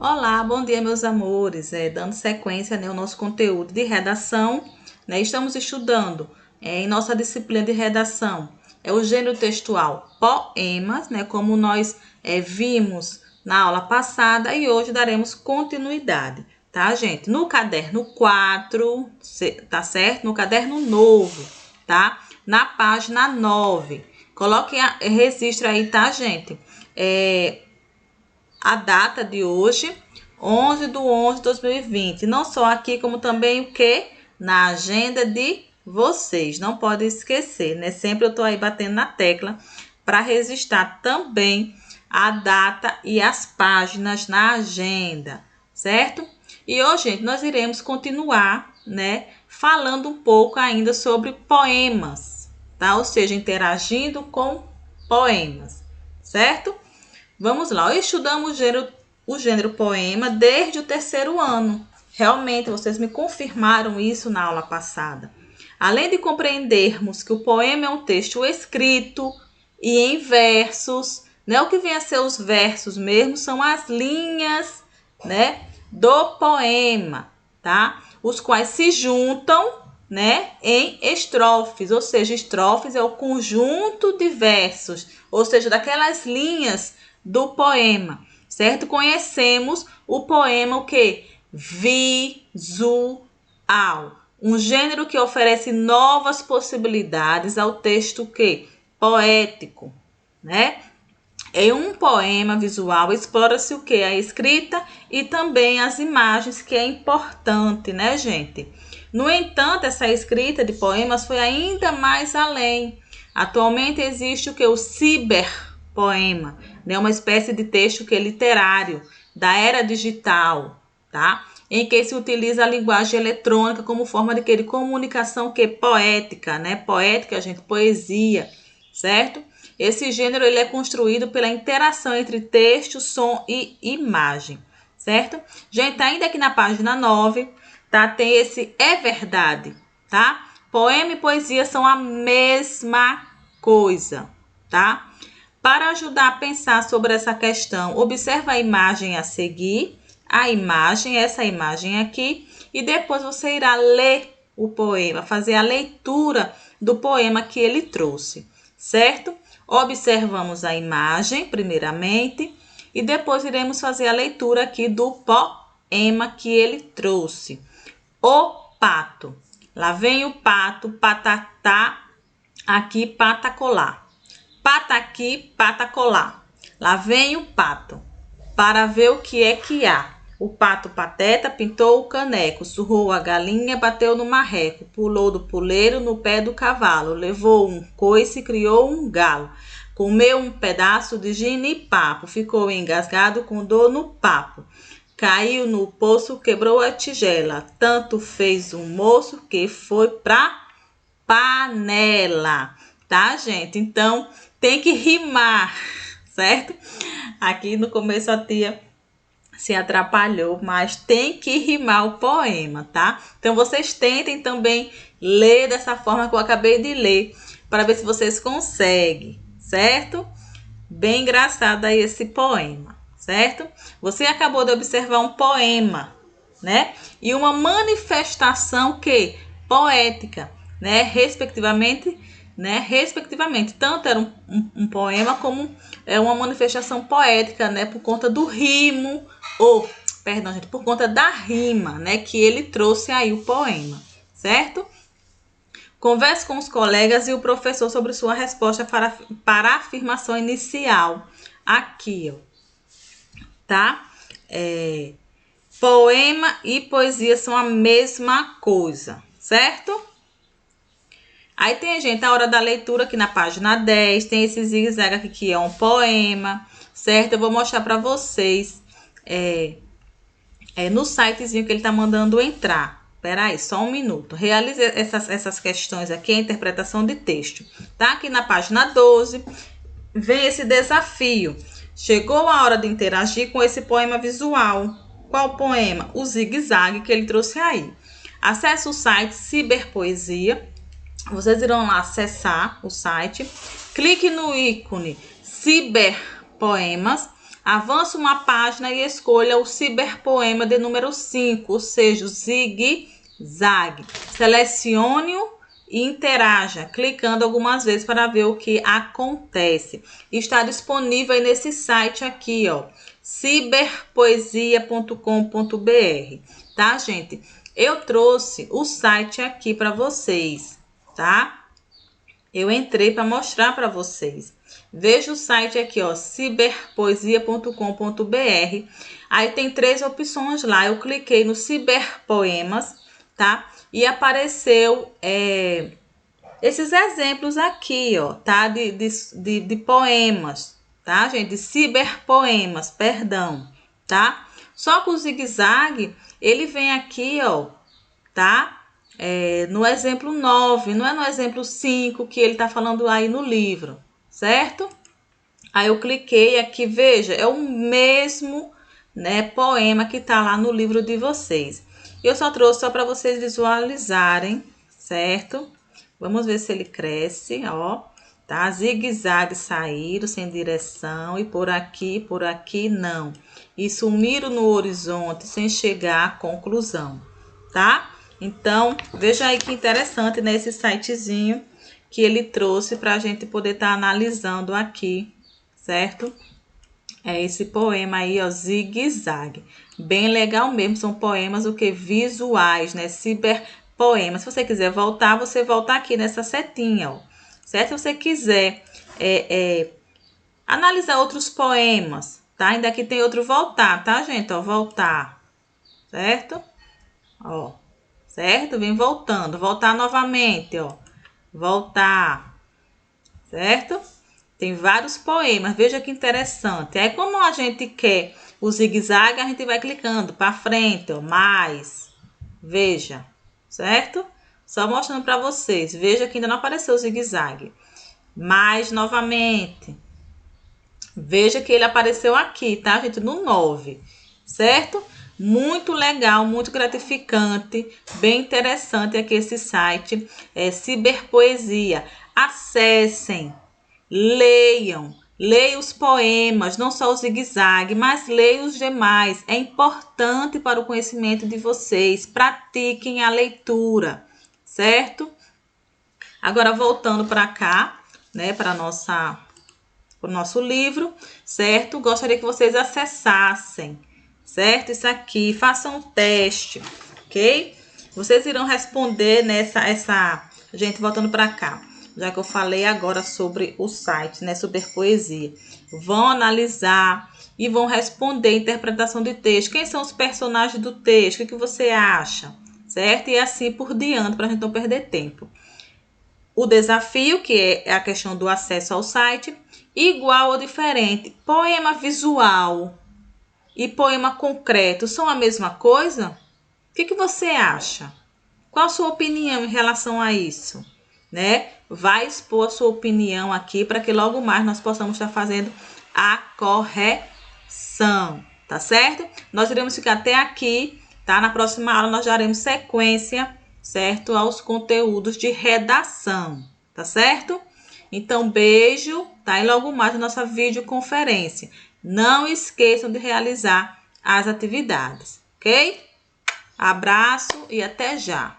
Olá, bom dia, meus amores. Dando sequência, ao nosso conteúdo de redação, estamos estudando em nossa disciplina de redação o gênero textual poemas, como nós vimos na aula passada, e hoje daremos continuidade, tá, gente? No caderno 4, tá certo? No caderno novo, tá? Na página 9. Coloque registro aí, tá, gente? A data de hoje, 11/11/2020. Não só aqui, como também o que? Na agenda de vocês. Não pode esquecer, né? Sempre eu tô aí batendo na tecla para registrar também a data e as páginas na agenda, certo? E hoje, gente, nós iremos continuar, falando um pouco ainda sobre poemas, tá? Ou seja, interagindo com poemas, certo? Vamos lá, estudamos o gênero poema desde o 3º ano. Realmente, vocês me confirmaram isso na aula passada. Além de compreendermos que o poema é um texto escrito e em versos, o que vem a ser os versos mesmo são as linhas, do poema, tá? Os quais se juntam, em estrofes, ou seja, estrofes é o conjunto de versos, ou seja, daquelas linhas do poema, certo? Conhecemos o poema o quê? Visual, um gênero que oferece novas possibilidades ao texto o quê? Poético, Em um poema visual explora-se o quê? A escrita e também as imagens, que é importante, gente? No entanto, essa escrita de poemas foi ainda mais além. Atualmente existe o que? O ciberpoema, uma espécie de texto que é literário, da era digital, tá? Em que se utiliza a linguagem eletrônica como forma de comunicação que poética, Poética, gente, poesia, certo? Esse gênero ele é construído pela interação entre texto, som e imagem, certo? Gente, ainda aqui na página 9, tá? Tem esse é verdade, tá? Poema e poesia são a mesma coisa, tá? Para ajudar a pensar sobre essa questão, observa a imagem a seguir, essa imagem aqui, e depois você irá ler o poema, fazer a leitura do poema que ele trouxe, certo? Observamos a imagem, primeiramente, e depois iremos fazer a leitura aqui do poema que ele trouxe. O pato. Lá vem o pato, patatá, aqui patacolá. Pata aqui, pata colar. Lá vem o pato, para ver o que é que há. O pato pateta pintou o caneco, surrou a galinha, bateu no marreco, pulou do puleiro no pé do cavalo, levou um coice e criou um galo. Comeu um pedaço de ginipapo, ficou engasgado com dor no papo. Caiu no poço, quebrou a tigela, tanto fez um moço que foi pra panela. Tá, gente? Então, tem que rimar, certo? Aqui no começo a tia se atrapalhou, mas tem que rimar o poema, tá? Então, vocês tentem também ler dessa forma que eu acabei de ler, para ver se vocês conseguem, certo? Bem engraçado aí esse poema, certo? Você acabou de observar um poema, E uma manifestação que poética, respectivamente, tanto era um poema como uma manifestação poética, por conta do rimo, por conta da rima, que ele trouxe aí o poema, certo? Converse com os colegas e o professor sobre sua resposta para a afirmação inicial. Aqui, ó, tá? Poema e poesia são a mesma coisa, certo? Aí tem, gente, a hora da leitura aqui na página 10, tem esse zigue-zague aqui que é um poema, certo? Eu vou mostrar para vocês no sitezinho que ele tá mandando entrar. Espera aí, só um minuto. Realize essas questões aqui, a interpretação de texto. Tá? Aqui na página 12, vem esse desafio. Chegou a hora de interagir com esse poema visual. Qual poema? O zigue-zague que ele trouxe aí. Acesse o site Ciberpoesia. Vocês irão lá acessar o site. Clique no ícone Ciberpoemas. Avance uma página e escolha o ciberpoema de número 5, ou seja, o zigue-zague. Selecione-o e interaja, clicando algumas vezes para ver o que acontece. Está disponível aí nesse site aqui, ó, ciberpoesia.com.br, tá, gente? Eu trouxe o site aqui para vocês, tá? Eu entrei para mostrar para vocês. Veja o site aqui, ó, ciberpoesia.com.br. Aí tem 3 opções lá. Eu cliquei no ciberpoemas, tá? E apareceu esses exemplos aqui, ó, tá? De poemas, tá, gente? De ciberpoemas, perdão, tá? Só que o zigue-zague, ele vem aqui, ó, tá? No exemplo 9, não é no exemplo 5 que ele tá falando aí no livro, certo? Aí eu cliquei aqui, veja, é o mesmo, né, poema que tá lá no livro de vocês. Eu só trouxe só para vocês visualizarem, certo? Vamos ver se ele cresce, ó. Tá? Zigue-zague saíram sem direção e por aqui não. E sumiram no horizonte sem chegar à conclusão, tá? Então, veja aí que interessante, né, esse sitezinho que ele trouxe para a gente poder estar analisando aqui, certo? É esse poema aí, ó, zigue-zague. Bem legal mesmo, são poemas o que visuais, né? Ciberpoemas. Se você quiser voltar, você volta aqui nessa setinha, ó. Certo? Se você quiser analisar outros poemas, tá? Ainda aqui tem outro voltar, tá, gente? Ó, voltar. Certo? Ó. Certo? Vem voltando. Voltar novamente, ó. Voltar. Certo? Tem vários poemas, veja que interessante. Aí, como a gente quer o zigue-zague, a gente vai clicando para frente, ó, mais. Veja, certo? Só mostrando para vocês. Veja que ainda não apareceu o zigue-zague. Mais novamente. Veja que ele apareceu aqui, tá, gente? No 9, certo? Muito legal, muito gratificante, bem interessante aqui esse site, Ciberpoesia. Acessem. Leiam os poemas, não só o zigue-zague, mas leiam os demais. É importante para o conhecimento de vocês. Pratiquem a leitura, certo? Agora, voltando para cá, né, para o nosso livro, certo? Gostaria que vocês acessassem, certo? Isso aqui, façam um teste, ok? Vocês irão responder gente, voltando para cá. Já que eu falei agora sobre o site, né, Ciberpoesia. Vão analisar e vão responder a interpretação de texto. Quem são os personagens do texto? O que você acha? Certo? E assim por diante, para a gente não perder tempo. O desafio, que é a questão do acesso ao site, igual ou diferente. Poema visual e poema concreto são a mesma coisa? O que você acha? Qual a sua opinião em relação a isso? Né? Vai expor a sua opinião aqui para que logo mais nós possamos estar fazendo a correção, tá certo? Nós iremos ficar até aqui, tá? Na próxima aula nós daremos sequência, certo? Aos conteúdos de redação, tá certo? Então, beijo, tá? E logo mais a nossa videoconferência. Não esqueçam de realizar as atividades, ok? Abraço e até já!